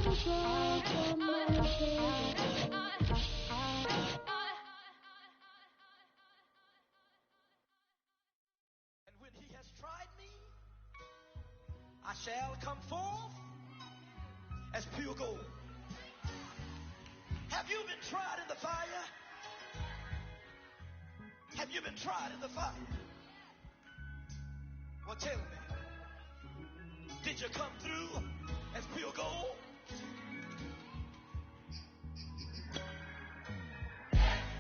when he has tried me, I shall come forth as pure gold. Have you been tried in the fire? Have you been tried in the fire? Well, tell me, did you come through as pure gold?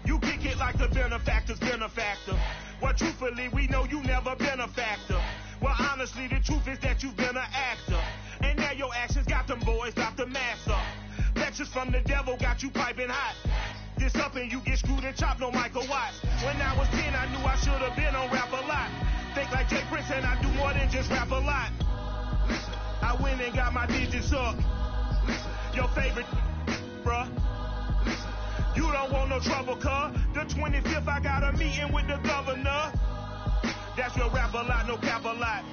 You kick it like the benefactor's benefactor. Well, truthfully, we know you never been a factor. Well, honestly, the truth is that you've been an actor. And now your actions got them boys about to mass up. Lectures from the devil got you piping hot. This up and you get screwed and chopped, no Michael Watts. When I was 10, I knew I should have been on rap a lot. Think like Jay Prince and I do more than just rap a lot. I went and got my digits up. Your favorite, bruh. You don't want no trouble, cuz. The 25th, I got a meeting with the governor. That's your rap a lot, no cap a lot.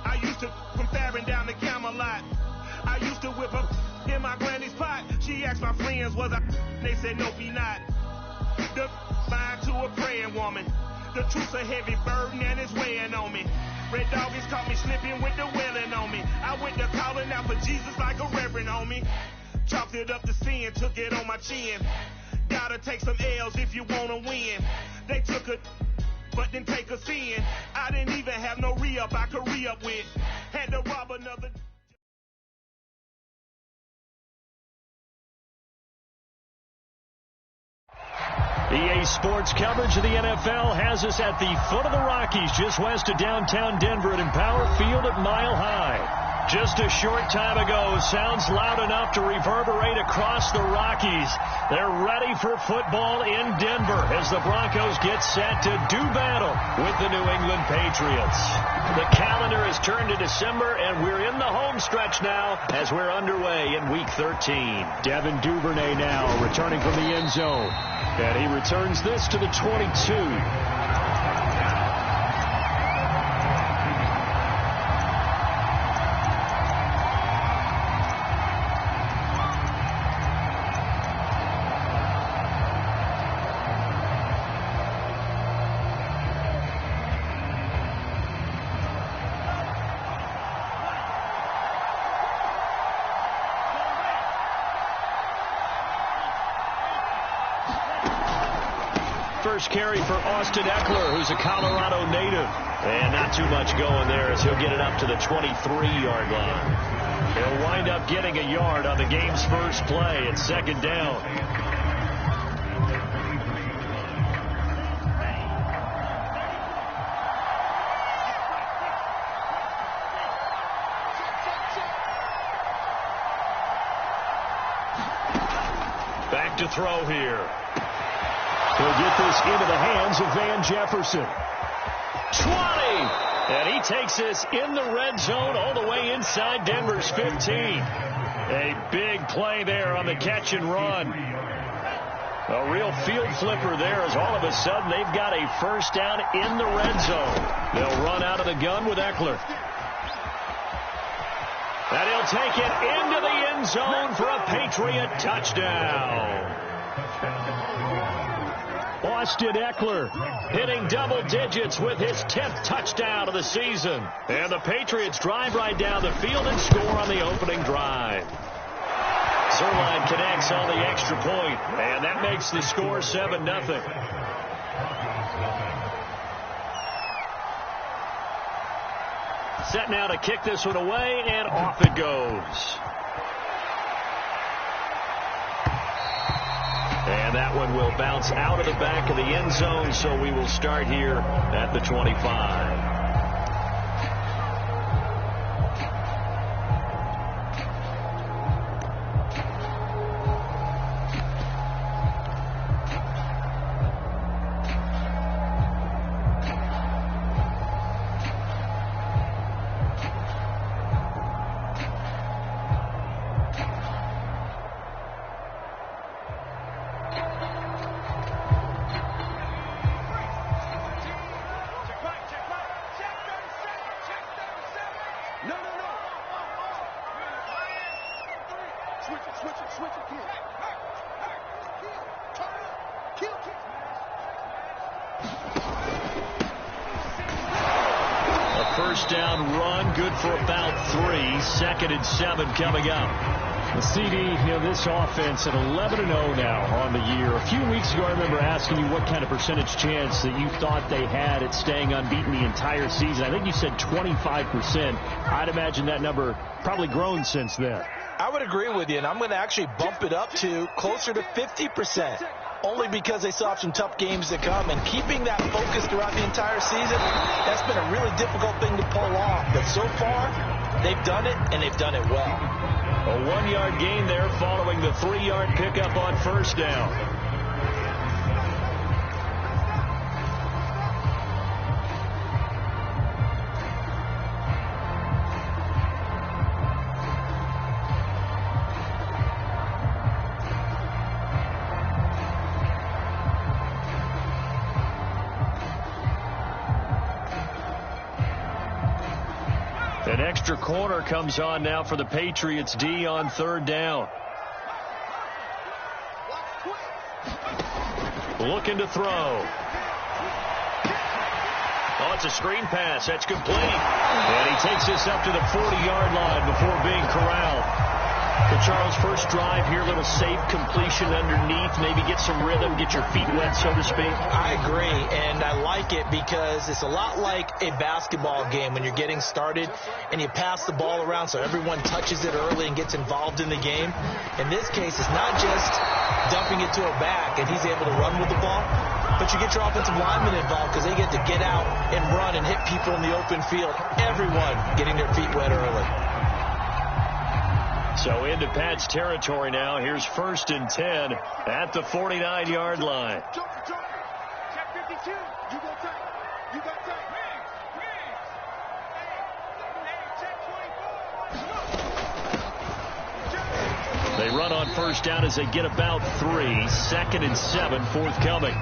I used to from Farron down to Camelot. I used to whip up in my granny's pot. She asked my friends, was I? They said, nope, he not. The line to a praying woman. The truth's a heavy burden and it's weighing on me. Red doggies caught me slipping with the wailing on me. I went to calling out for Jesus like a reverend on me. Chalked it up to sin, took it on my chin. Gotta take some L's if you wanna win. They took a but didn't take a sin. I didn't even have no re-up I could re-up with. Had to rob another. EA Sports coverage of the NFL has us at the foot of the Rockies, just west of downtown Denver at Empower Field at Mile High. Just a short time ago, sounds loud enough to reverberate across the Rockies. They're ready for football in Denver as the Broncos get set to do battle with the New England Patriots. The calendar has turned to December, and we're in the home stretch now as we're underway in Week 13. Devin Duvernay now returning from the end zone. And he returns this to the 22. First carry for Austin Eckler, who's a Colorado native. And not too much going there as he'll get it up to the 23-yard line. He'll wind up getting a yard on the game's first play at second down. Back to throw here. He'll get this into the hands of Van Jefferson. 20! And he takes this in the red zone all the way inside Denver's 15. A big play there on the catch and run. A real field flipper there as all of a sudden they've got a first down in the red zone. They'll run out of the gun with Eckler. And he'll take it into the end zone for a Patriot touchdown. Austin Eckler hitting double digits with his 10th touchdown of the season. And the Patriots drive right down the field and score on the opening drive. Zerline connects on the extra point, and that makes the score 7-0. Set now to kick this one away, and off it goes. And that one will bounce out of the back of the end zone, so we will start here at the 25. A first down run, good for about 3. 2nd and 7 coming up. The CD, this offense at 11-0 now on the year. A few weeks ago, I remember asking you what kind of percentage chance that you thought they had at staying unbeaten the entire season. I think you said 25%. I'd imagine that number probably grown since then. I would agree with you, and I'm going to actually bump it up to closer to 50%, only because they still have some tough games to come. And keeping that focus throughout the entire season, that's been a really difficult thing to pull off. But so far, they've done it, and they've done it well. A 1-yard gain there following the 3-yard pickup on first down. An extra corner comes on now for the Patriots D on 3rd down. Looking to throw. Oh, it's a screen pass. That's complete. And he takes this up to the 40-yard line before being corralled. The Charles, first drive here, a little safe completion underneath, maybe get some rhythm, get your feet wet, so to speak. I agree, and I like it because it's a lot like a basketball game when you're getting started and you pass the ball around so everyone touches it early and gets involved in the game. In this case, it's not just dumping it to a back and he's able to run with the ball, but you get your offensive linemen involved because they get to get out and run and hit people in the open field. Everyone getting their feet wet early. So into Pat's territory now. Here's 1st and 10 at the 49-yard line. They run on first down as they get about 3. 2nd and 7 forthcoming.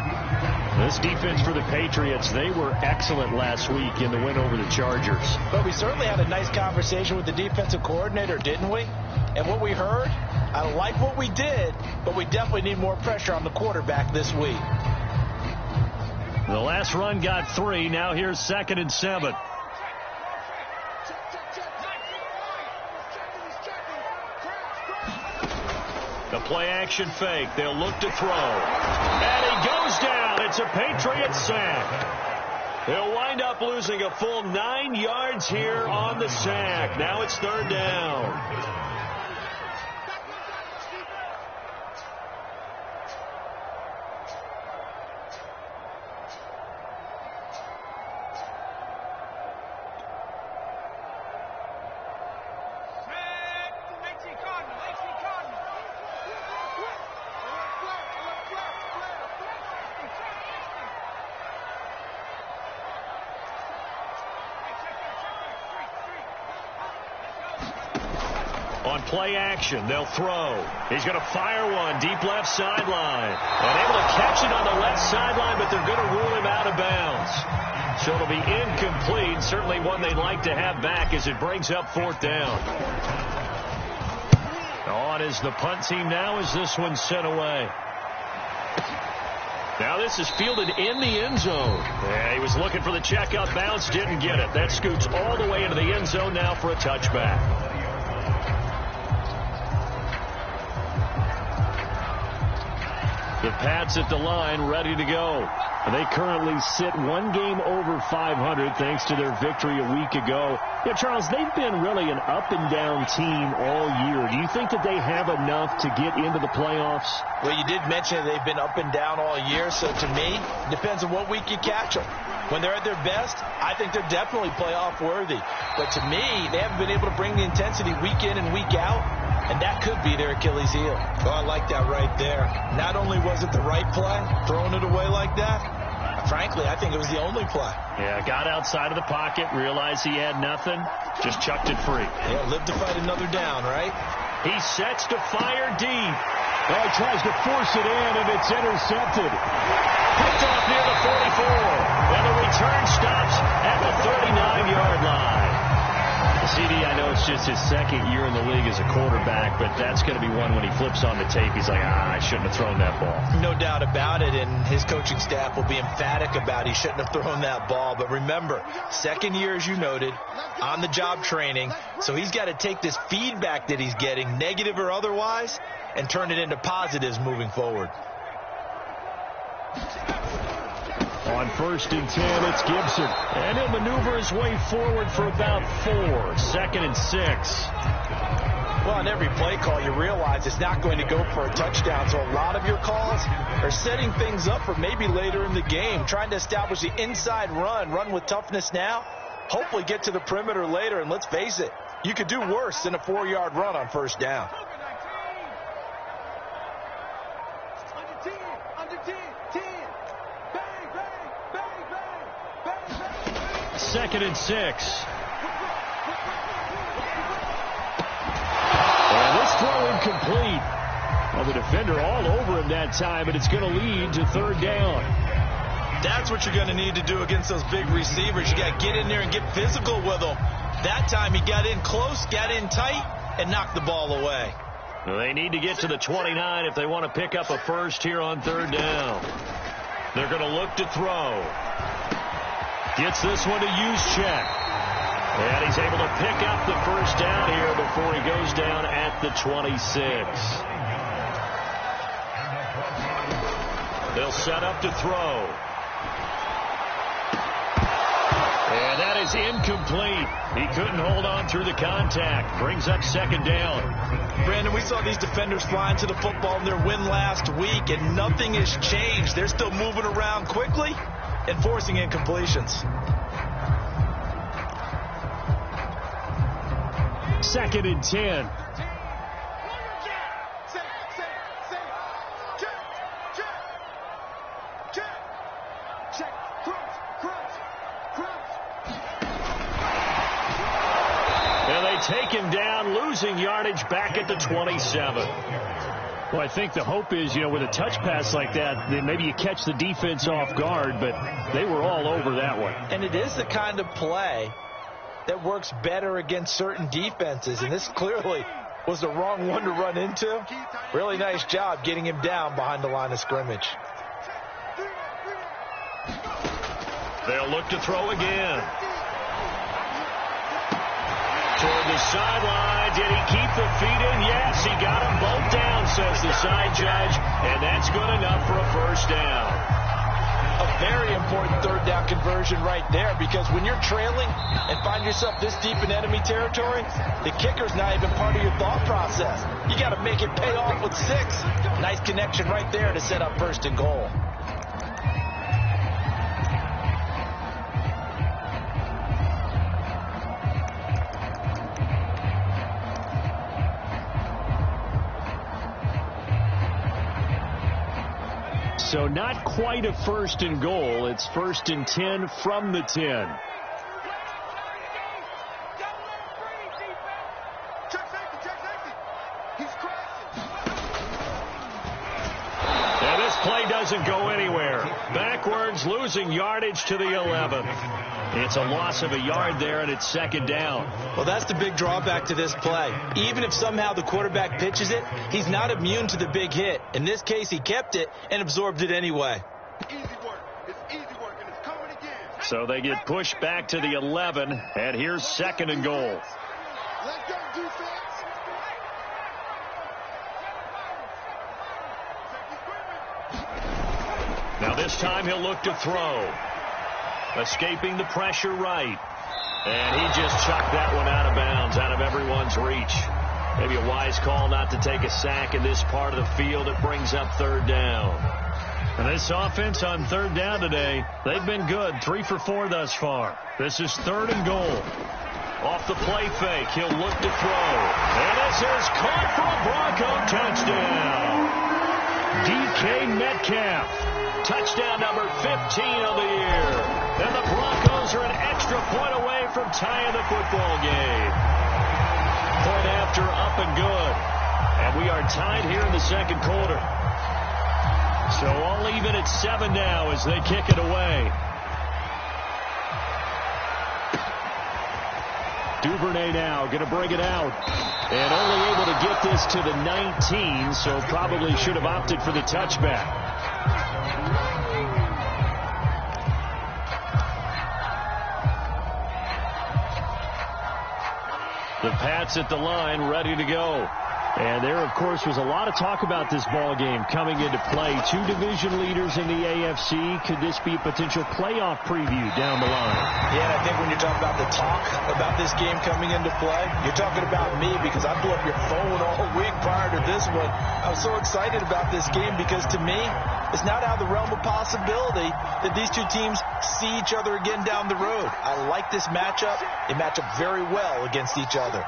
This defense for the Patriots, they were excellent last week in the win over the Chargers. But we certainly had a nice conversation with the defensive coordinator, didn't we? And what we heard, I like what we did, but we definitely need more pressure on the quarterback this week. The last run got 3. Now here's 2nd and 7. The play action fake. They'll look to throw. And he goes down. It's a Patriots sack. They'll wind up losing a full 9 yards here on the sack. Now it's 3rd down. On play action, they'll throw. He's going to fire one deep left sideline. And able to catch it on the left sideline, but they're going to rule him out of bounds. So it'll be incomplete. Certainly one they'd like to have back as it brings up 4th down. On is the punt team now as this one's sent away. Now this is fielded in the end zone. Yeah, he was looking for the check out bounce, didn't get it. That scoots all the way into the end zone now for a touchback. The Pats at the line, ready to go. And they currently sit 1 game over 500 thanks to their victory a week ago. Yeah, Charles, they've been really an up-and-down team all year. Do you think that they have enough to get into the playoffs? Well, you did mention they've been up and down all year, so to me, it depends on what week you catch them. When they're at their best, I think they're definitely playoff worthy. But to me, they haven't been able to bring the intensity week in and week out. And that could be their Achilles heel. Oh, I like that right there. Not only was it the right play, throwing it away like that, frankly, I think it was the only play. Yeah, got outside of the pocket, realized he had nothing, just chucked it free. Yeah, live to fight another down, right? He sets to fire deep. Oh, he tries to force it in, and it's intercepted. Picked off near the 44. And the return stops at the 39-yard line. CD, I know it's just his second year in the league as a quarterback, but that's going to be one when he flips on the tape, he's like, I shouldn't have thrown that ball. No doubt about it, and his coaching staff will be emphatic about he shouldn't have thrown that ball. But remember, second year, as you noted, on-the-job training, so he's got to take this feedback that he's getting, negative or otherwise, and turn it into positives moving forward. On 1st and 10, it's Gibson. And he'll maneuver his way forward for about 4. 2nd and 6. Well, on every play call, you realize it's not going to go for a touchdown. So a lot of your calls are setting things up for maybe later in the game, trying to establish the inside run with toughness now, hopefully get to the perimeter later. And let's face it, you could do worse than a 4-yard run on 1st down. Second and 6. And this throw incomplete. Well, the defender all over him that time, but it's going to lead to 3rd down. That's what you're going to need to do against those big receivers. You got to get in there and get physical with them. That time he got in close, got in tight, and knocked the ball away. Well, they need to get to the 29 if they want to pick up a first here on 3rd down. They're going to look to throw. Gets this one to Juszczyk. And he's able to pick up the first down here before he goes down at the 26. They'll set up to throw. And that is incomplete. He couldn't hold on through the contact. Brings up 2nd down. Brandon, we saw these defenders flying to the football in their win last week, and nothing has changed. They're still moving around quickly and forcing incompletions. 2nd and 10. And they take him down, losing yardage back at the 27. Well, I think the hope is, with a touch pass like that, then maybe you catch the defense off guard, but they were all over that one. And it is the kind of play that works better against certain defenses, and this clearly was the wrong one to run into. Really nice job getting him down behind the line of scrimmage. They'll look to throw again. Toward the sideline. Did he keep the feet in? Yes, he got them both down, says the side judge, and that's good enough for a first down. A very important 3rd down conversion right there, because when you're trailing and find yourself this deep in enemy territory, the kicker's not even part of your thought process. You got to make it pay off with 6. Nice connection right there to set up 1st and goal. So not quite a 1st and goal. It's 1st and 10 from the 10. And this play doesn't go anywhere. Backwards, losing yardage to the 11. It's a loss of a yard there, and it's 2nd down. Well, that's the big drawback to this play. Even if somehow the quarterback pitches it, he's not immune to the big hit. In this case, he kept it and absorbed it anyway. Easy work. It's easy work, and it's coming again. So they get pushed back to the 11, and here's 2nd and goal. Let's go, defense. Now this time he'll look to throw. Escaping the pressure right. And he just chucked that one out of bounds, out of everyone's reach. Maybe a wise call not to take a sack in this part of the field. It brings up 3rd down. And this offense on 3rd down today, they've been good. 3 for 4 thus far. This is 3rd and goal. Off the play fake, he'll look to throw. And this is caught for a Bronco touchdown. DK Metcalf. Touchdown number 15 of the year. And the Broncos are an extra point away from tying the football game. Point after, up and good. And we are tied here in the 2nd quarter. So all even at 7 now as they kick it away. Duvernay now going to bring it out. And only able to get this to the 19, so probably should have opted for the touchback. The Pats at the line, ready to go. And there, of course, was a lot of talk about this ball game coming into play. Two division leaders in the AFC. Could this be a potential playoff preview down the line? Yeah, and I think when you're talking about the talk about this game coming into play, you're talking about me because I blew up your phone all week prior to this one. I was so excited about this game because, to me, it's not out of the realm of possibility that these two teams see each other again down the road. I like this matchup. They match up very well against each other.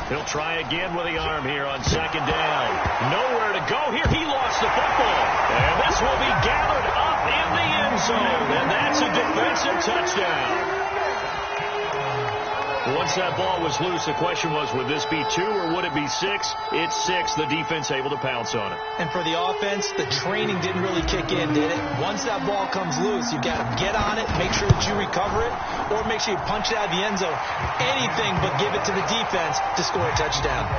He'll try again with the arm here on second down. Nowhere to go here. He lost the football. And this will be gathered up in the end zone. And that's a defensive touchdown. Once that ball was loose, the question was, would this be 2 or would it be 6? It's 6. The defense able to pounce on it. And for the offense, the training didn't really kick in, did it? Once that ball comes loose, you've got to get on it, make sure that you recover it, or make sure you punch it out of the end zone. Anything but give it to the defense to score a touchdown.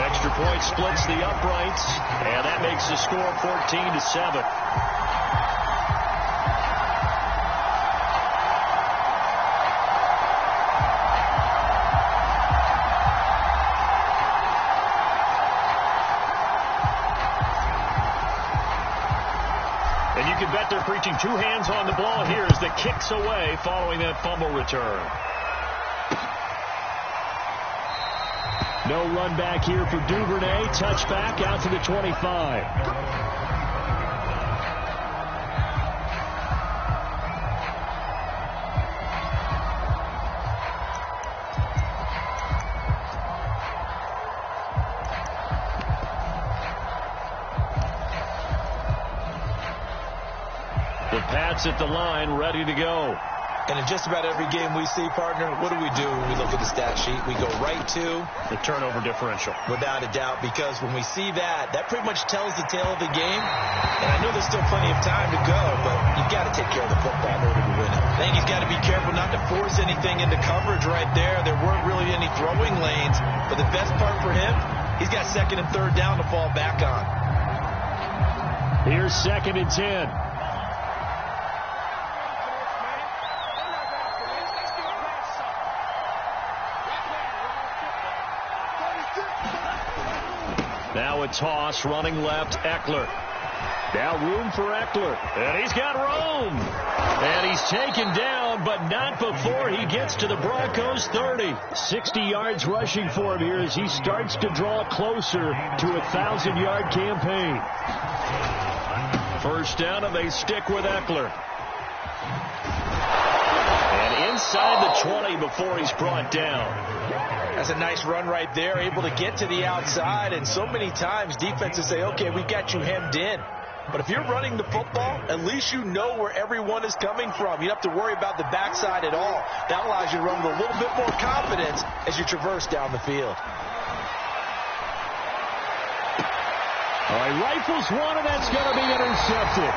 Extra point splits the uprights, and that makes the score 14-7. They're preaching 2 hands on the ball here as the kicks away following that fumble return. No run back here for Duvernay. Touchback out to the 25. At the line, ready to go. And in just about every game we see, partner, what do when we look at the stat sheet? We go right to the turnover differential. Without a doubt, because when we see that pretty much tells the tale of the game. And I know there's still plenty of time to go, but you've got to take care of the football in order to win it. I think he's got to be careful not to force anything into coverage right there. There weren't really any throwing lanes, but the best part for him, he's got second and third down to fall back on. Here's 2nd and 10. Now a toss, running left, Eckler. Now room for Eckler. And he's got room. And he's taken down, but not before he gets to the Broncos' 30. 60 yards rushing for him here as he starts to draw closer to a 1,000-yard campaign. First down, and they stick with Eckler. And inside the 20 before he's brought down. That's a nice run right there, able to get to the outside. And so many times defenses say, okay, we got you hemmed in. But if you're running the football, at least you know where everyone is coming from. You don't have to worry about the backside at all. That allows you to run with a little bit more confidence as you traverse down the field. All right, rifles one, and that's going to be intercepted.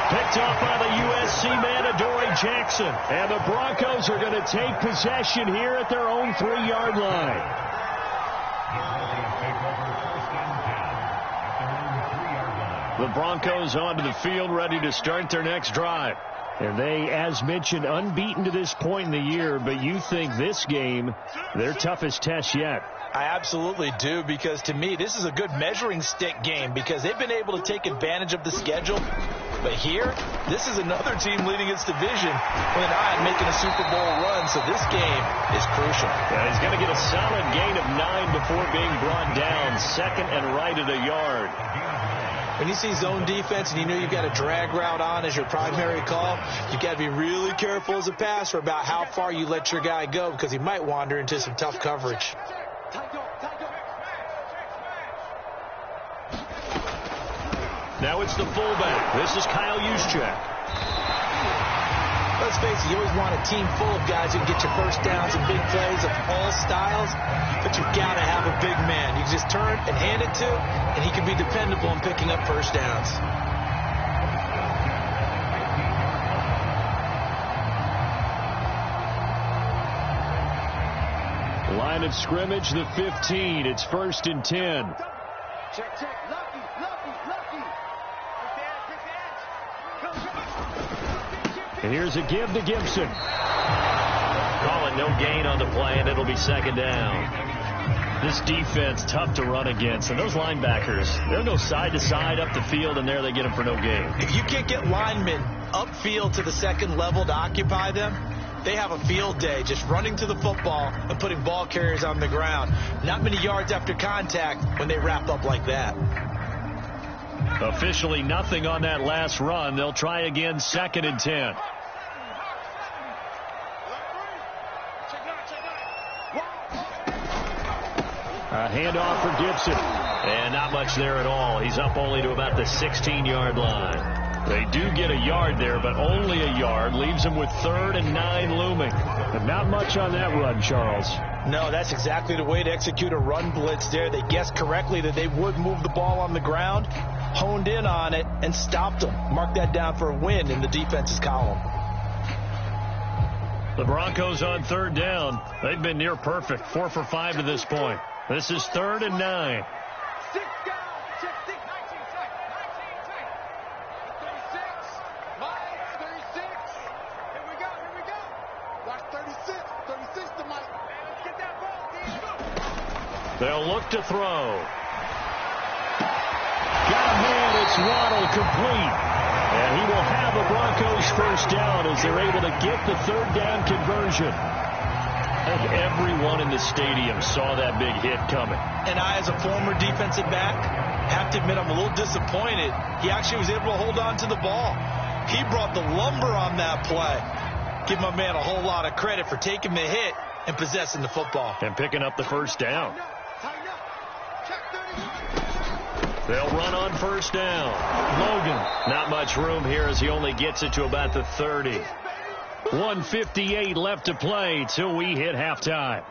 Picked off by the USC man, Adoree Jackson. And the Broncos are going to take possession here at their own 3-yard line. The Broncos onto the field, ready to start their next drive. And they, as mentioned, unbeaten to this point in the year, but you think this game, their toughest test yet. I absolutely do, because to me, this is a good measuring stick game because they've been able to take advantage of the schedule. But here, this is another team leading its division with an eye on making a Super Bowl run, so this game is crucial. Yeah, he's going to get a solid gain of 9 before being brought down, second and right at a yard. When you see zone defense and you know you've got a drag route on as your primary call, you've got to be really careful as a passer about how far you let your guy go because he might wander into some tough coverage. Now it's the fullback. This is Kyle Juszczyk. Let's let's face it, you always want a team full of guys who can get you first downs and big plays of all styles, but you've got to have a big man. You can just turn and hand it to, and he can be dependable in picking up first downs. Line of scrimmage, the 15. It's 1st and 10. Check. Lucky. And here's a give to Gibson. Call it no gain on the play, and it'll be 2nd down. This defense, tough to run against. And those linebackers, they'll go side to side up the field, and there they get them for no gain. If you can't get linemen upfield to the second level to occupy them, they have a field day just running to the football and putting ball carriers on the ground. Not many yards after contact when they wrap up like that. Officially nothing on that last run. They'll try again, 2nd and 10. A handoff for Gibson. And not much there at all. He's up only to about the 16-yard line. They do get a yard there, but only a yard. Leaves them with 3rd and 9 looming. But not much on that run, Charles. No, that's exactly the way to execute a run blitz there. They guessed correctly that they would move the ball on the ground, honed in on it, and stopped them. Mark that down for a win in the defense's column. The Broncos on 3rd down. They've been near perfect, 4 for 5 to this point. This is 3rd and 9. 6 down. Check 6. 19. Check. 36. Mike. 36. Here we go. Watch 36. 36 to Mike. Let's get that ball, D. They'll look to throw. Got a man. It's Waddle, complete. And he will have a Broncos first down as they're able to get the 3rd down conversion. I think everyone in the stadium saw that big hit coming. And I, as a former defensive back, have to admit I'm a little disappointed. He actually was able to hold on to the ball. He brought the lumber on that play. Give my man a whole lot of credit for taking the hit and possessing the football. And picking up the first down. They'll run on 1st down. Logan. Not much room here as he only gets it to about the 30. 1:58 left to play till we hit halftime.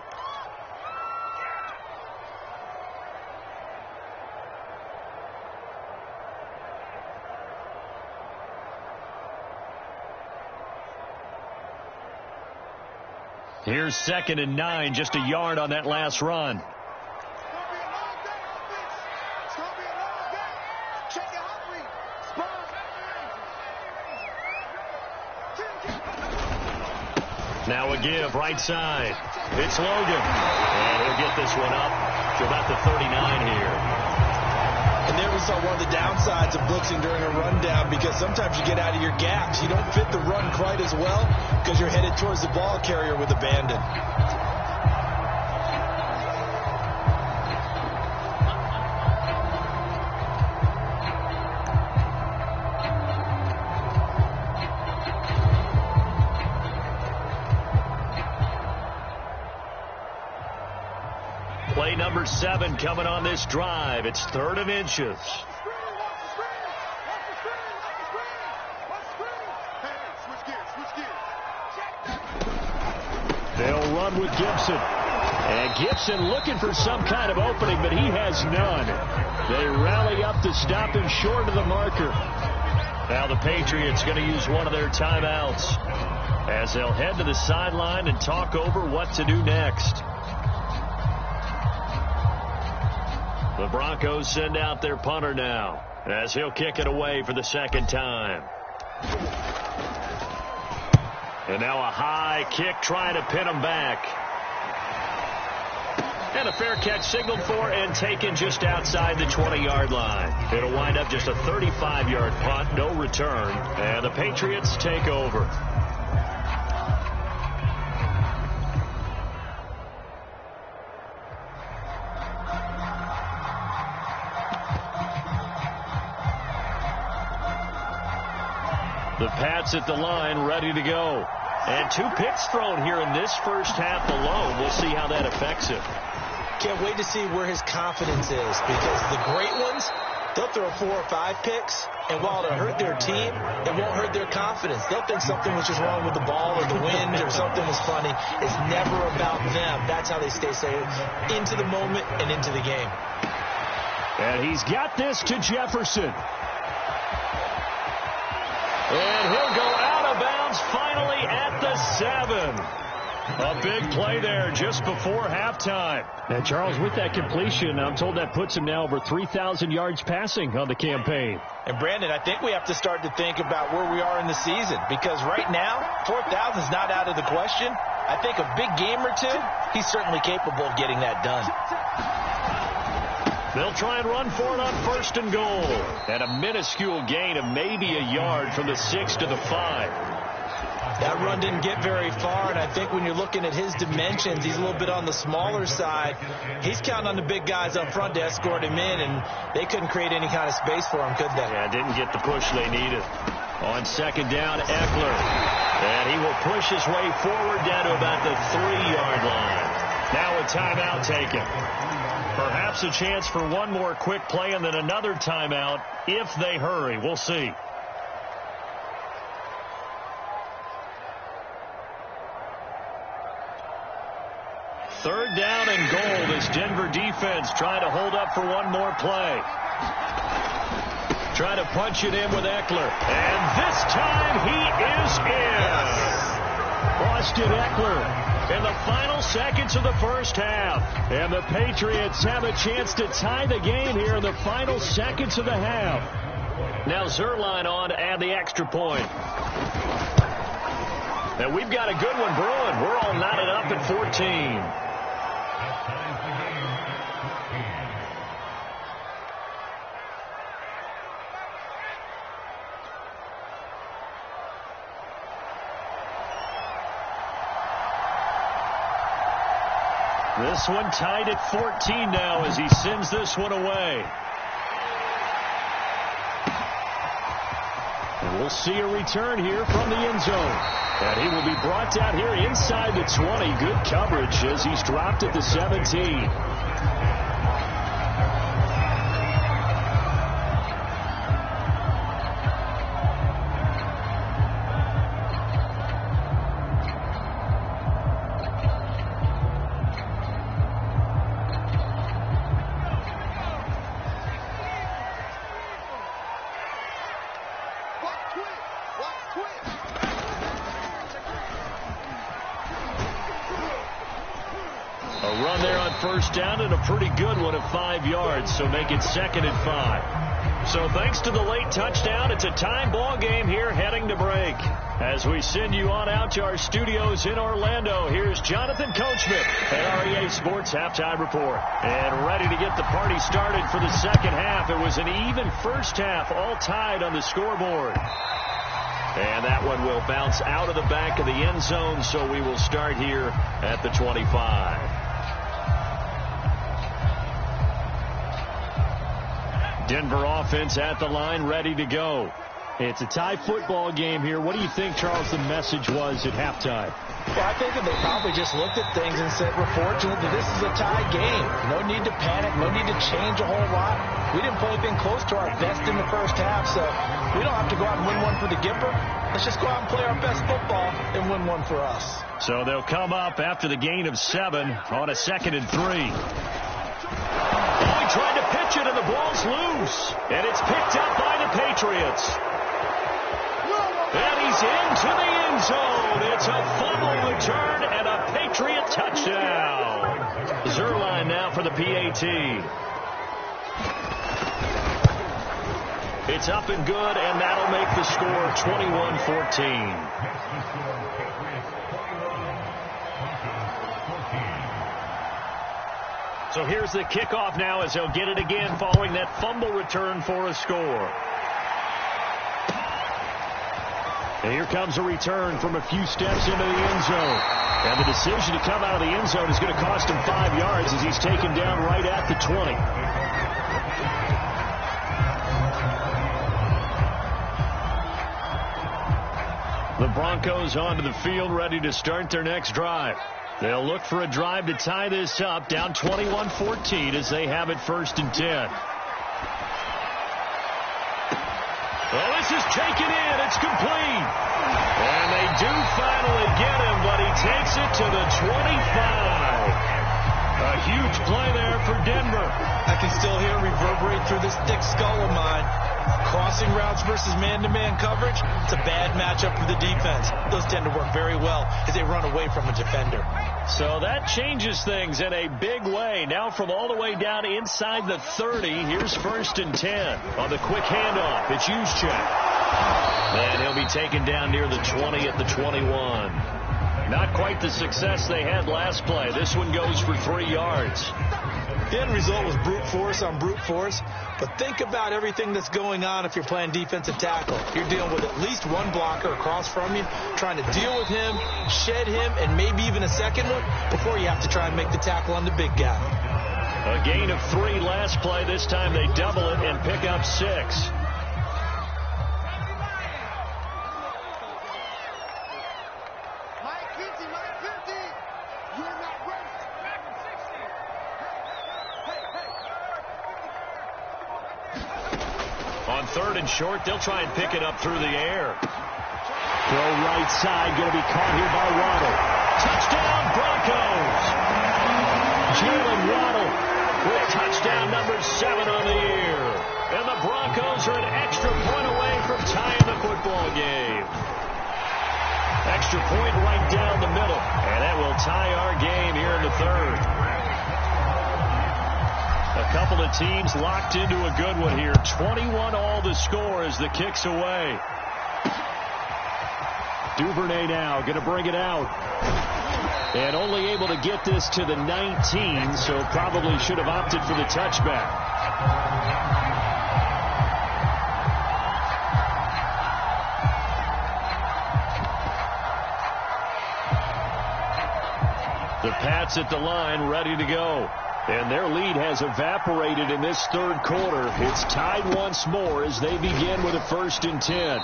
Here's 2nd and 9, just a yard on that last run. Now a give, right side. It's Logan. And he'll get this one up to about the 39 here. And there we saw one of the downsides of blitzing during a rundown, because sometimes you get out of your gaps. You don't fit the run quite as well because you're headed towards the ball carrier with abandon. Play number 7 coming on this drive. It's 3rd and inches. They'll run with Gibson. And Gibson looking for some kind of opening, but he has none. They rally up to stop him short of the marker. Now the Patriots going to use one of their timeouts as they'll head to the sideline and talk over what to do next. The Broncos send out their punter now as he'll kick it away for the 2nd time. And now a high kick trying to pin him back. And a fair catch signaled for and taken just outside the 20-yard line. It'll wind up just a 35-yard punt, no return, and the Patriots take over. The Pats at the line, ready to go. And 2 picks thrown here in this first half alone. We'll see how that affects him. Can't wait to see where his confidence is, because the great ones, they'll throw 4 or 5 picks, and while it'll hurt their team, it won't hurt their confidence. They'll think something was just wrong with the ball or the wind or something was funny. It's never about them. That's how they stay safe into the moment and into the game. And he's got this to Jefferson. And he'll go out of bounds finally at the 7. A big play there just before halftime. And Charles, with that completion, I'm told that puts him now over 3,000 yards passing on the campaign. And Brandon, I think we have to start to think about where we are in the season, because right now, 4,000 is not out of the question. I think a big game or two, he's certainly capable of getting that done. They'll try and run for it on 1st and goal. And a minuscule gain of maybe a yard from the 6 to the 5. That run didn't get very far, and I think when you're looking at his dimensions, he's a little bit on the smaller side. He's counting on the big guys up front to escort him in, and they couldn't create any kind of space for him, could they? Yeah, didn't get the push they needed. On 2nd down, Eckler. And he will push his way forward down to about the 3-yard line. Now a timeout taken. Perhaps a chance for one more quick play and then another timeout if they hurry. We'll see. 3rd down and goal. This Denver defense trying to hold up for one more play. Trying to punch it in with Eckler. And this time he is in. Austin Eckler in the final seconds of the first half. And the Patriots have a chance to tie the game here in the final seconds of the half. Now Zerline on to add the extra point. And we've got a good one brewing. We're all knotted up at 14. This one tied at 14 now as he sends this one away. And we'll see a return here from the end zone. And he will be brought down here inside the 20. Good coverage as he's dropped at the 17. First down and a pretty good one of 5 yards, so make it 2nd and 5. So thanks to the late touchdown, it's a time ball game here heading to break. As we send you on out to our studios in Orlando, here's Jonathan Coachman at REA Sports Halftime Report. And ready to get the party started for the second half. It was an even first half, all tied on the scoreboard. And that one will bounce out of the back of the end zone, so we will start here at the 25. Denver offense at the line, ready to go. It's a tie football game here. What do you think, Charles, the message was at halftime? Well, I think that they probably just looked at things and said, we're fortunate that this is a tie game. No need to panic. No need to change a whole lot. We didn't play anything close to our best in the first half, so we don't have to go out and win one for the Gipper. Let's just go out and play our best football and win one for us. So they'll come up after the gain of 7 on a 2nd and 3. He tried to pitch it, and the ball's loose. And it's picked up by the Patriots. And he's into the end zone. It's a fumble return and a Patriot touchdown. Zerline now for the PAT. It's up and good, and that'll make the score 21-14. So here's the kickoff now as they'll get it again following that fumble return for a score. And here comes a return from a few steps into the end zone. And the decision to come out of the end zone is going to cost him 5 yards as he's taken down right at the 20. The Broncos onto the field ready to start their next drive. They'll look for a drive to tie this up, down 21-14 as they have it 1st and 10. is taken in. It's complete. And they do finally get him, but he takes it to the 25. A huge play there for Denver. I can still hear it reverberate through this thick skull of mine. Crossing routes versus man-to-man coverage, it's a bad matchup for the defense. Those tend to work very well as they run away from a defender. So that changes things in a big way. Now from all the way down inside the 30, here's 1st and 10. On the quick handoff, it's Juszczyk. And he'll be taken down near the 20 at the 21. Not quite the success they had last play. This one goes for 3 yards. The end result was brute force on brute force, but think about everything that's going on if you're playing defensive tackle. You're dealing with at least one blocker across from you, trying to deal with him, shed him, and maybe even a second one before you have to try and make the tackle on the big guy. A gain of 3 last play. This time they double it and pick up 6. On 3rd and short, they'll try and pick it up through the air. Throw right side, going to be caught here by Waddle. Touchdown, Broncos! Jalen Waddle with touchdown number 7 on the year. And the Broncos are an extra point away from tying the football game. Extra point right down the middle. And that will tie our game here in the 3rd. A couple of teams locked into a good one here. 21 all the score as the kick's away. Duvernay now going to bring it out. And only able to get this to the 19, so probably should have opted for the touchback. The Pats at the line, ready to go. And their lead has evaporated in this 3rd quarter. It's tied once more as they begin with a 1st and 10.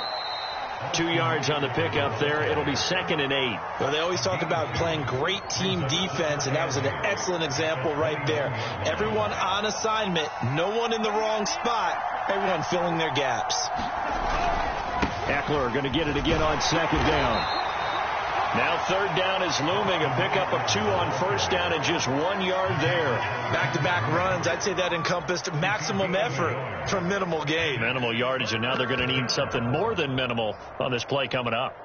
2 yards on the pickup there. It'll be 2nd and 8. Well, they always talk about playing great team defense, and that was an excellent example right there. Everyone on assignment, no one in the wrong spot, everyone filling their gaps. Eckler going to get it again on 2nd down. Now 3rd down is looming. A pickup of 2 on 1st down and just 1 yard there. Back-to-back runs. I'd say that encompassed maximum effort for minimal gain. Minimal yardage, and now they're going to need something more than minimal on this play coming up.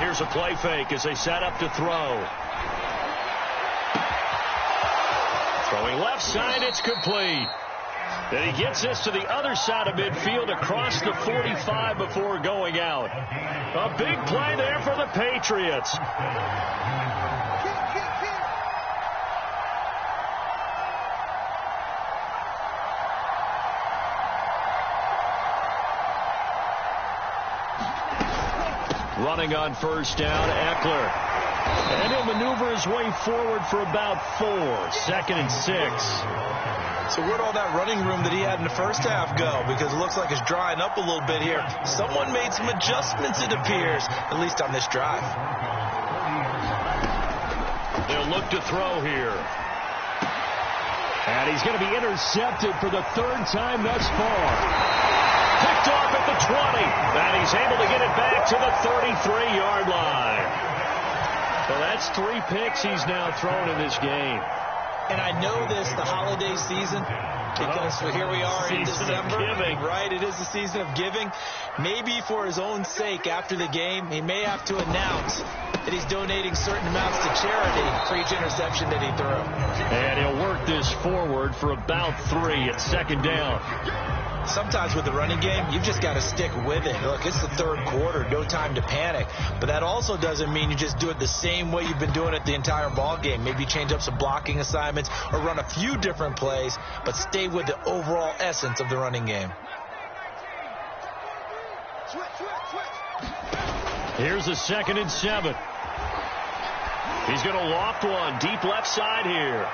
Here's a play fake as they set up to throw. Throwing left side, it's complete. Then he gets this to the other side of midfield across the 45 before going out. A big play there for the Patriots. Running on 1st down, Eckler. And he'll maneuver his way forward for about 4. 2nd and 6. So where'd all that running room that he had in the first half go? Because it looks like it's drying up a little bit here. Someone made some adjustments, it appears, at least on this drive. They'll look to throw here. And he's going to be intercepted for the 3rd time thus far. Picked off at the 20. And he's able to get it back to the 33-yard line. So that's 3 picks he's now thrown in this game. And I know this, the holiday season, because here we are in December. Right, it is the season of giving. Maybe for his own sake after the game, he may have to announce that he's donating certain amounts to charity for each interception that he threw. And he'll work this forward for about 3 at 2nd down. Sometimes with the running game, you've just got to stick with it. Look, it's the 3rd quarter, no time to panic. But that also doesn't mean you just do it the same way you've been doing it the entire ball game. Maybe change up some blocking assignments or run a few different plays, but stay with the overall essence of the running game. Here's a 2nd and 7. He's going to loft one deep left side here.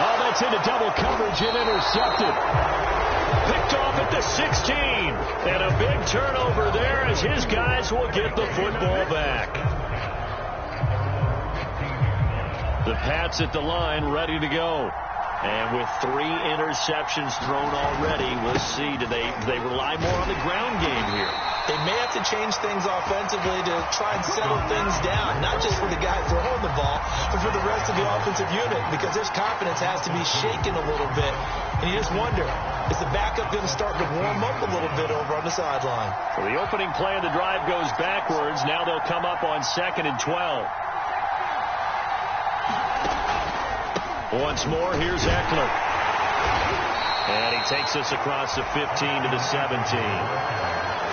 Oh, that's into double coverage and intercepted. Picked off at the 16. And a big turnover there as his guys will get the football back. The Pats at the line, ready to go. And with 3 interceptions thrown already, we'll see. Do they rely more on the ground game here? They may have to change things offensively to try and settle things down, not just for the guy throwing the ball, but for the rest of the offensive unit, because their confidence has to be shaken a little bit. And you just wonder, is the backup going to start to warm up a little bit over on the sideline? So the opening play of the drive goes backwards. Now they'll come up on 2nd and 12. Once more, here's Eckler. And he takes us across the 15 to the 17.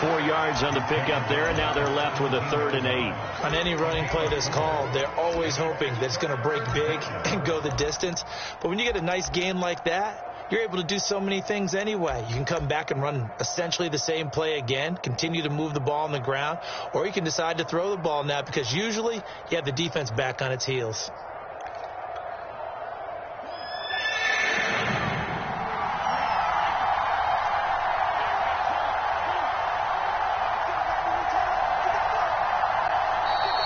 4 yards on the pickup there, and now they're left with a 3rd and 8. On any running play that's called, they're always hoping that it's going to break big and go the distance. But when you get a nice gain like that, you're able to do so many things anyway. You can come back and run essentially the same play again, continue to move the ball on the ground, or you can decide to throw the ball now because usually you have the defense back on its heels.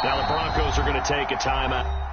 Now the Broncos are going to take a timeout.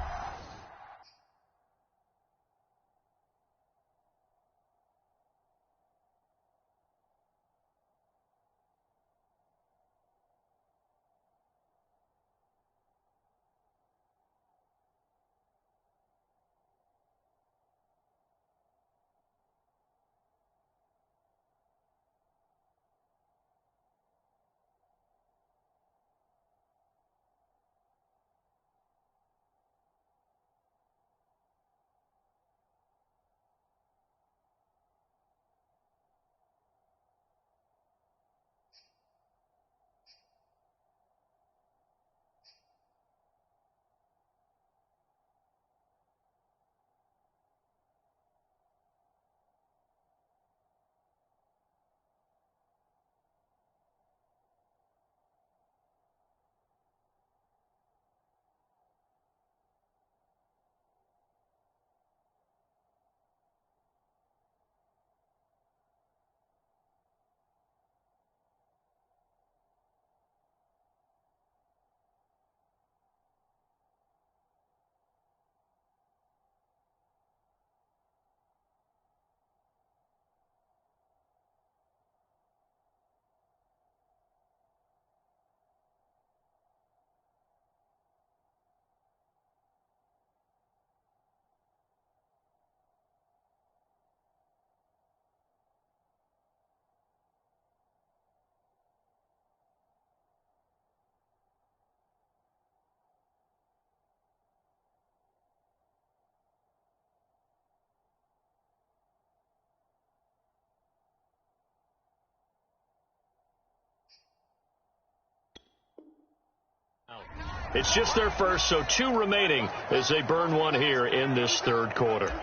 It's just their first, so 2 remaining as they burn one here in this 3rd quarter.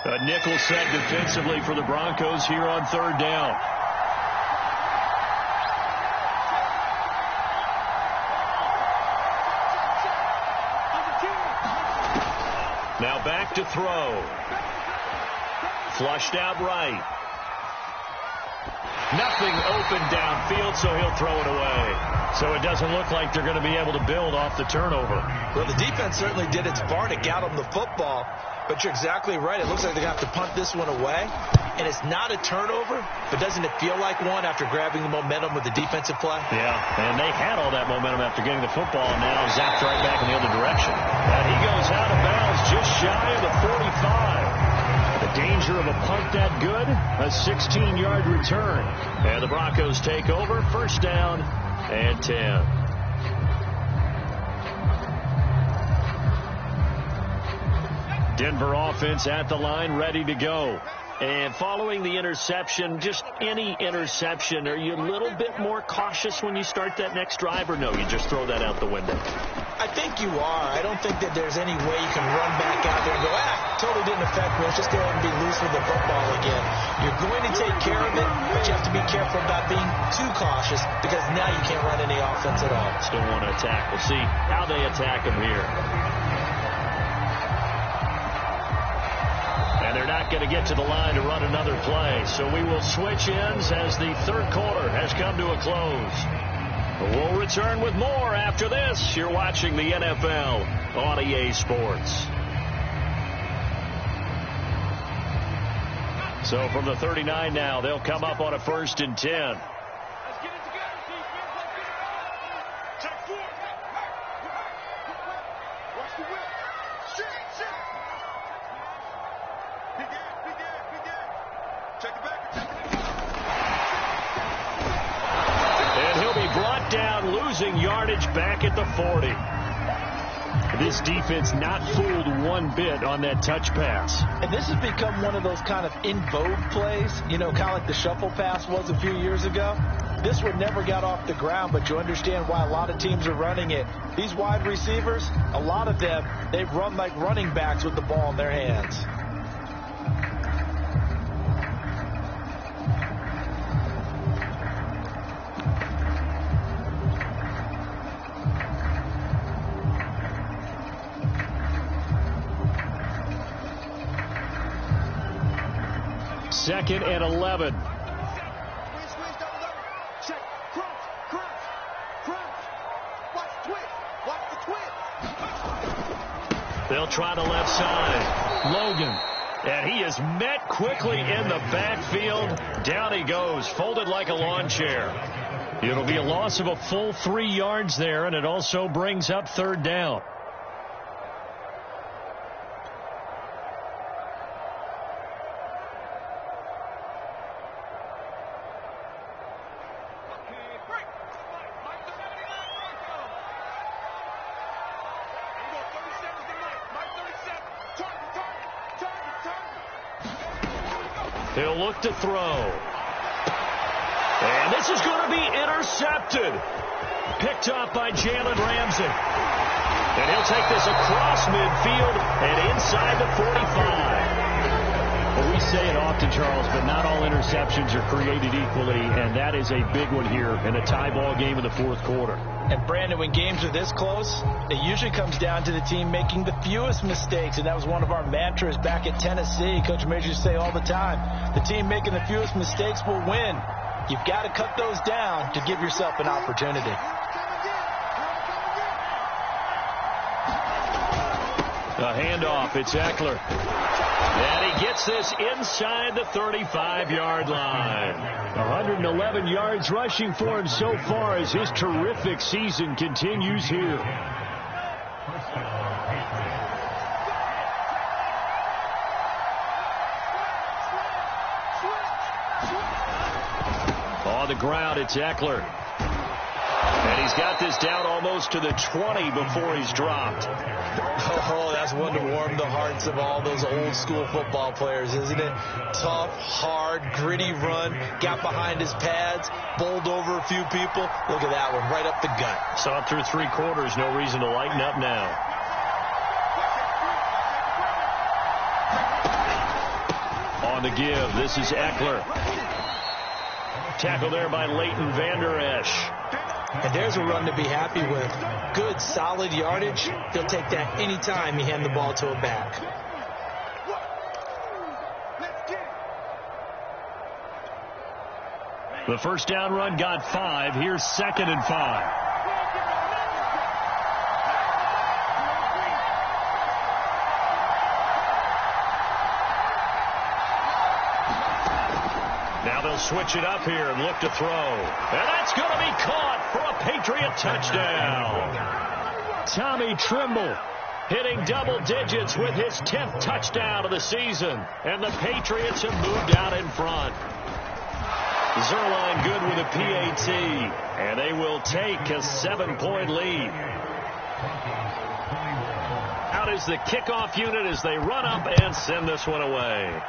A nickel set defensively for the Broncos here on 3rd down. Now back to throw. Flushed out right. Nothing open downfield, so he'll throw it away. So it doesn't look like they're going to be able to build off the turnover. Well, the defense certainly did its part to get them the football, but you're exactly right. It looks like they're going to have to punt this one away, and it's not a turnover, but doesn't it feel like one after grabbing the momentum with the defensive play? Yeah, and they had all that momentum after getting the football, and now zapped right back in the other direction. And he goes out of bounds just shy of the 45. The danger of a punt that good, a 16-yard return. And the Broncos take over, 1st down and 10. Denver offense at the line, ready to go. And following the interception, just any interception, are you a little bit more cautious when you start that next drive, or no, you just throw that out the window? I think you are. I don't think that there's any way you can run back out there and go, totally didn't affect me. Let's just go ahead and be loose with the football again. You're going to take care of it, but you have to be careful about being too cautious because now you can't run any offense at all. Still want to attack. We'll see how they attack him here. And they're not going to get to the line to run another play. So we will switch ends as the third quarter has come to a close. We'll return with more after this. You're watching the NFL on EA Sports. So from the 39 now, they'll come up on a 1st and 10. Let's get it together, defense. Let's get it. Check 4. Watch the whip. Shit. Big ass. Check it back. And he'll be brought down, losing yardage back at the 40. This defense not fooled one bit on that touch pass. And this has become one of those kind of in vogue plays, kind of like the shuffle pass was a few years ago. This one never got off the ground, but you understand why a lot of teams are running it. These wide receivers, a lot of them, they run like running backs with the ball in their hands. Second and 11. Check. Crunch. Watch the twist. They'll try the left side. Logan. And he is met quickly in the backfield. Down he goes, folded like a lawn chair. It'll be a loss of a full 3 yards there, and it also brings up 3rd down. He'll look to throw. And this is going to be intercepted. Picked up by Jalen Ramsey. And he'll take this across midfield and inside the 45. Well, we say it often, Charles, but not all interceptions are created equally, and that is a big one here in a tie ball game in the 4th quarter. And, Brandon, when games are this close, it usually comes down to the team making the fewest mistakes, and that was one of our mantras back at Tennessee. Coach Major used to say all the time, the team making the fewest mistakes will win. You've got to cut those down to give yourself an opportunity. A handoff. It's Eckler. And he gets this inside the 35-yard line. 111 yards rushing for him so far as his terrific season continues here. On the ground, it's Eckler. And he's got this down almost to the 20 before he's dropped. Oh, that's one to warm the hearts of all those old school football players, isn't it? Tough, hard, gritty run, got behind his pads, bowled over a few people. Look at that one, right up the gut. Saw it through 3 quarters, no reason to lighten up now. On the give, this is Eckler. Tackle there by Leighton Vander Esch. And there's a run to be happy with. Good, solid yardage. They'll take that any time you hand the ball to a back. The first down run got 5. Here's 2nd and 5. Now they'll switch it up here and look to throw. And that's going to be caught for a Patriot touchdown. Tommy Trimble hitting double digits with his 10th touchdown of the season. And the Patriots have moved out in front. Zerline good with a PAT. And they will take a 7-point lead. Out is the kickoff unit as they run up and send this one away.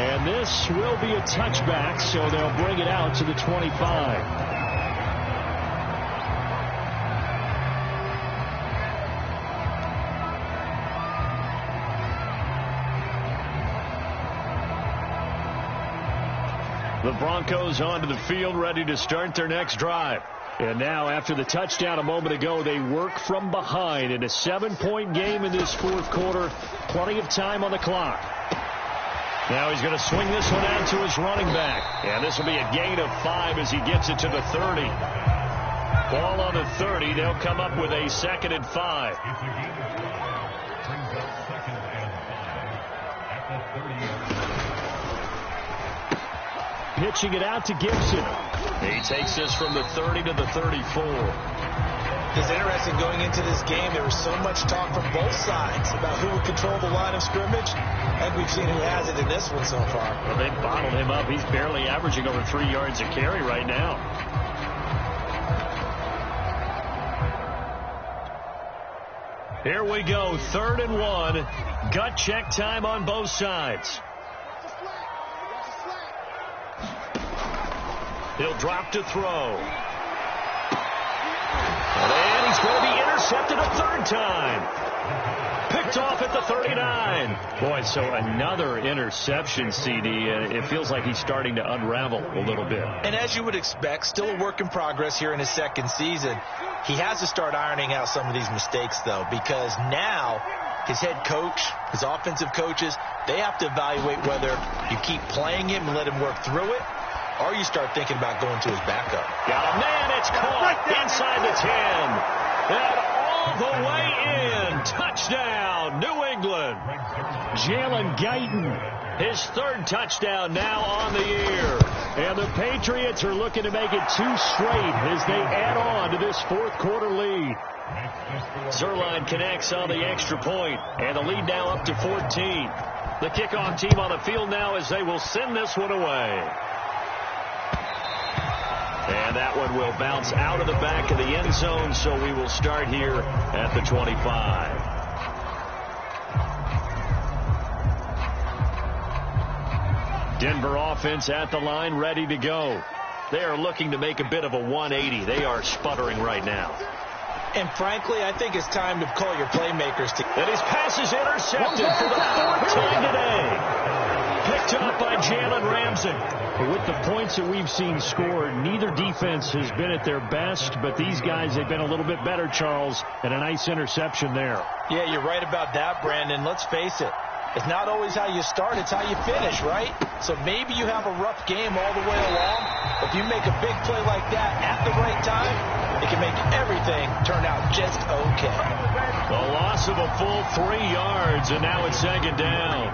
And this will be a touchback, so they'll bring it out to the 25. The Broncos onto the field, ready to start their next drive. And now, after the touchdown a moment ago, they work from behind in a 7-point game in this fourth quarter. Plenty of time on the clock. Now he's going to swing this one out to his running back. And this will be a gain of 5 as he gets it to the 30. Ball on the 30. They'll come up with a 2nd and 5. Pitching it out to Gibson. He takes this from the 30 to the 34. It's interesting going into this game. There was so much talk from both sides about who would control the line of scrimmage. And we've seen who has it in this one so far. Well, they bottled him up. He's barely averaging over 3 yards a carry right now. Here we go. 3rd and 1. Gut check time on both sides. He'll drop to throw. And he's going to be intercepted a 3rd time. Picked off at the 39. Boy, so another interception, CD. It feels like he's starting to unravel a little bit. And as you would expect, still a work in progress here in his 2nd season. He has to start ironing out some of these mistakes, though, because now his head coach, his offensive coaches, they have to evaluate whether you keep playing him and let him work through it, or you start thinking about going to his backup. Got a man. It's caught inside the 10. And all the way in. Touchdown, New England. Jalen Guyton, his 3rd touchdown now on the year. And the Patriots are looking to make it 2 straight as they add on to this 4th quarter lead. Zerline connects on the extra point, and the lead now up to 14. The kickoff team on the field now as they will send this one away. And that one will bounce out of the back of the end zone, so we will start here at the 25. Denver offense at the line, ready to go. They are looking to make a bit of a 180. They are sputtering right now. And frankly, I think it's time to call your playmakers. And his pass is intercepted for the 4th time today. Picked up by Jalen Ramsey. With the points that we've seen scored, neither defense has been at their best, but these guys, they've been a little bit better, Charles, and a nice interception there. Yeah, you're right about that, Brandon. Let's face it. It's not always how you start, it's how you finish, right? So maybe you have a rough game all the way along, but if you make a big play like that at the right time, it can make everything turn out just okay. The loss of a full 3 yards, and now it's 2nd down.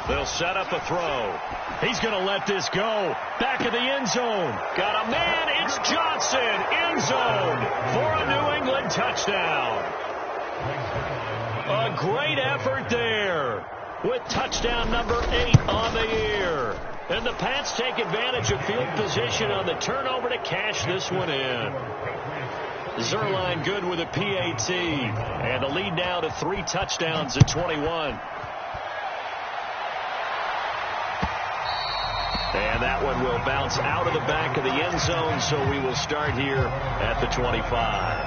They'll set up a throw. He's going to let this go. Back of the end zone. Got a man. It's Johnson. End zone for a New England touchdown. A great effort there with touchdown number 8 on the year. And the Pats take advantage of field position on the turnover to cash this one in. Zerline good with a PAT. And the lead now to 3 touchdowns at 21. And that one will bounce out of the back of the end zone, so we will start here at the 25.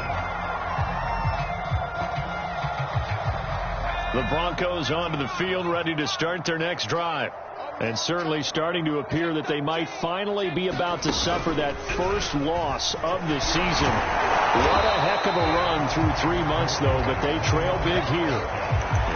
The Broncos onto the field, ready to start their next drive. And certainly starting to appear that they might finally be about to suffer that first loss of the season. What a heck of a run through 3 months, though, but they trail big here.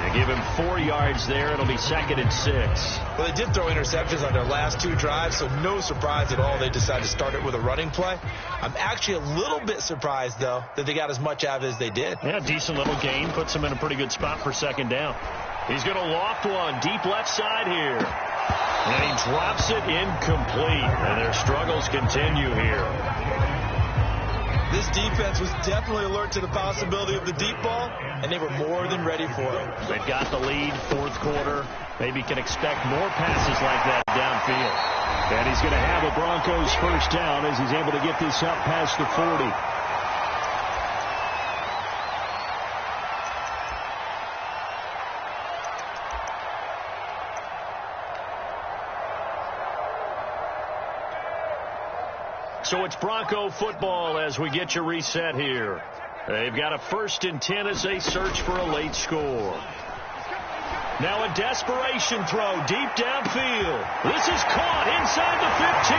They give him 4 yards there. It'll be 2nd and 6. Well, they did throw interceptions on their last 2 drives, so no surprise at all they decided to start it with a running play. I'm actually a little bit surprised, though, that they got as much out of it as they did. Yeah, decent little gain. Puts them in a pretty good spot for 2nd down. He's going to loft one deep left side here. And he drops it incomplete. And their struggles continue here. This defense was definitely alert to the possibility of the deep ball, and they were more than ready for it. They've got the lead, 4th quarter. Maybe can expect more passes like that downfield. And he's going to have a Broncos first down as he's able to get this up past the 40. So it's Bronco football as we get you reset here. They've got a 1st and 10 as they search for a late score. Now a desperation throw deep downfield. This is caught inside the 15.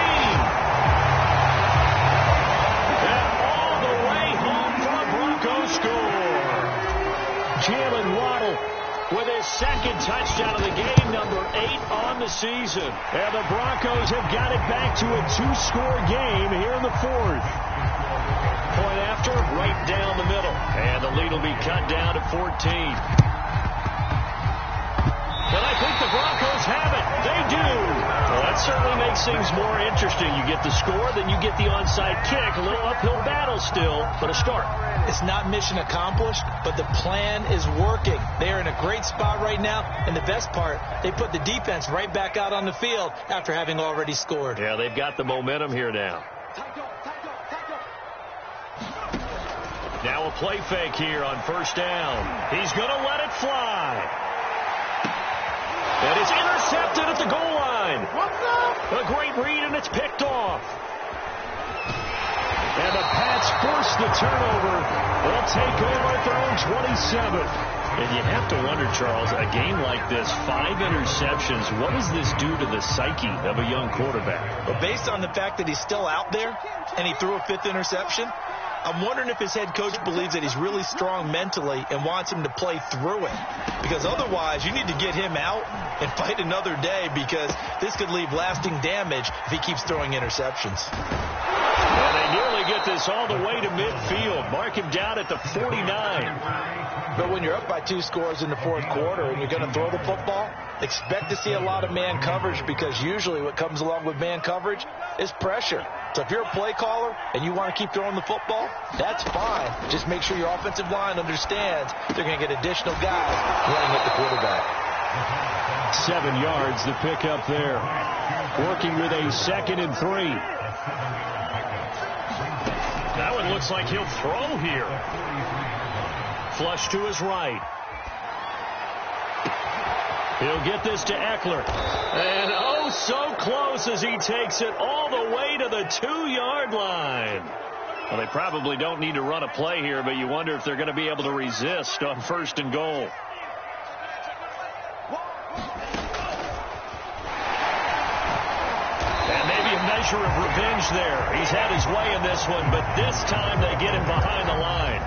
And all the way home for a Bronco score. Jalen Waddle with his 2nd touchdown of the game, number 8 on the season. And the Broncos have got it back to a 2-score game here in the 4th. Point after, right down the middle. And the lead will be cut down to 14. But I think the Broncos have it. They do. Well, that certainly makes things more interesting. You get the score, then you get the onside kick. A little uphill battle still, but a start. It's not mission accomplished, but the plan is working. They are in a great spot right now, and the best part, they put the defense right back out on the field after having already scored. Yeah, they've got the momentum here now. Now a play fake here on 1st down. He's going to let it fly. And it's intercepted at the goal line. A great read, and it's picked off. And the Pats force the turnover. They'll take over at their own 27. And you have to wonder, Charles, a game like this, 5 interceptions, what does this do to the psyche of a young quarterback? Well, based on the fact that he's still out there and he threw a 5th interception, I'm wondering if his head coach believes that he's really strong mentally and wants him to play through it. Because otherwise, you need to get him out and fight another day, because this could leave lasting damage if he keeps throwing interceptions. And they nearly get this all the way to midfield. Mark him down at the 49. But when you're up by 2 scores in the 4th quarter and you're going to throw the football, expect to see a lot of man coverage, because usually what comes along with man coverage is pressure. So if you're a play caller and you want to keep throwing the football, that's fine. Just make sure your offensive line understands they're going to get additional guys running at the quarterback. 7 yards the pick up there. Working with a 2nd and 3. That one looks like he'll throw here. Flush to his right. He'll get this to Eckler. And oh, so close as he takes it all the way to the 2-yard line. Well, they probably don't need to run a play here, but you wonder if they're going to be able to resist on 1st and goal. And maybe a measure of revenge there. He's had his way in this one, but this time they get him behind the line.